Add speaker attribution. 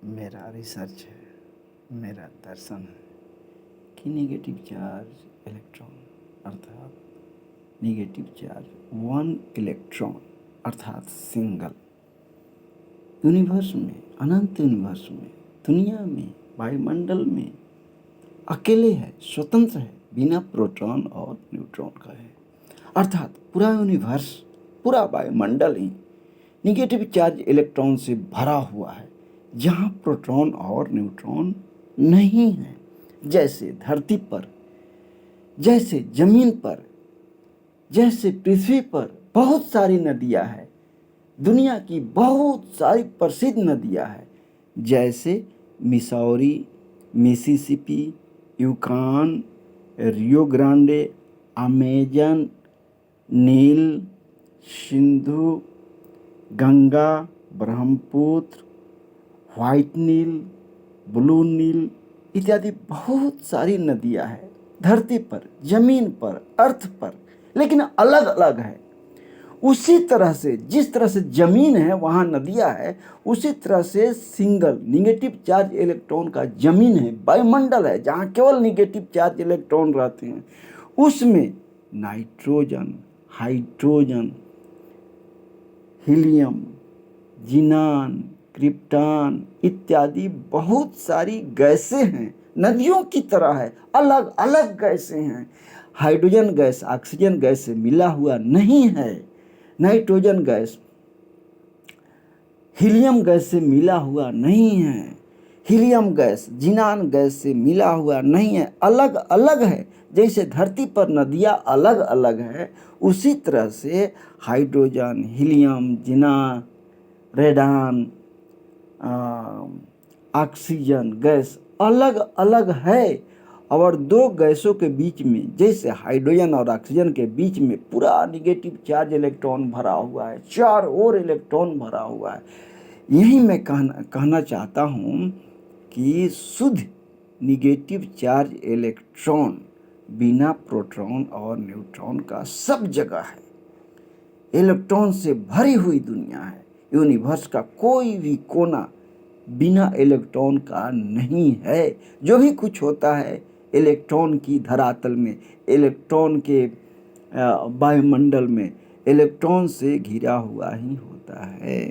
Speaker 1: मेरा रिसर्च है, मेरा दर्शन है कि निगेटिव चार्ज इलेक्ट्रॉन अर्थात निगेटिव चार्ज वन इलेक्ट्रॉन अर्थात सिंगल यूनिवर्स में, अनंत यूनिवर्स में, दुनिया में, वायुमंडल में अकेले है, स्वतंत्र है, बिना प्रोटॉन और न्यूट्रॉन का है। अर्थात पूरा यूनिवर्स, पूरा वायुमंडल ही निगेटिव चार्ज इलेक्ट्रॉन से भरा हुआ है, जहाँ प्रोटॉन और न्यूट्रॉन नहीं है। जैसे धरती पर, जैसे जमीन पर, जैसे पृथ्वी पर बहुत सारी नदियाँ हैं, दुनिया की बहुत सारी प्रसिद्ध नदियाँ हैं, जैसे Missouri, Mississippi, Yukon, Rio Grande, Amazon, नील, सिंधु, गंगा, ब्रह्मपुत्र, व्हाइट नील, ब्लू नील इत्यादि बहुत सारी नदियां हैं धरती पर, जमीन पर, अर्थ पर, लेकिन अलग अलग है। उसी तरह से जिस तरह से जमीन है वहाँ नदियाँ है, उसी तरह से सिंगल निगेटिव चार्ज इलेक्ट्रॉन का जमीन है, वायुमंडल है, जहाँ केवल निगेटिव चार्ज इलेक्ट्रॉन रहते हैं। उसमें नाइट्रोजन, हाइड्रोजन, हीलियम, जिनान, क्रिप्टॉन इत्यादि बहुत सारी गैसें हैं, नदियों की तरह है, अलग अलग गैसें हैं। हाइड्रोजन गैस ऑक्सीजन गैस से मिला हुआ नहीं है, नाइट्रोजन गैस हीलियम गैस से मिला हुआ नहीं है, हीलियम गैस जिनान गैस से मिला हुआ नहीं है, अलग अलग है। जैसे धरती पर नदियाँ अलग अलग है, उसी तरह से hydrogen, helium, xenon, radon, oxygen gas अलग अलग है। और दो गैसों के बीच में, जैसे हाइड्रोजन और ऑक्सीजन के बीच में पूरा निगेटिव चार्ज इलेक्ट्रॉन भरा हुआ है, चारों ओर इलेक्ट्रॉन भरा हुआ है। यही मैं कहना चाहता हूँ कि शुद्ध निगेटिव चार्ज इलेक्ट्रॉन बिना प्रोटॉन और न्यूट्रॉन का सब जगह है। इलेक्ट्रॉन से भरी हुई दुनिया है। यूनिवर्स का कोई भी कोना बिना इलेक्ट्रॉन का नहीं है। जो भी कुछ होता है इलेक्ट्रॉन की धरातल में, इलेक्ट्रॉन के वायुमंडल में इलेक्ट्रॉन से घिरा हुआ ही होता है।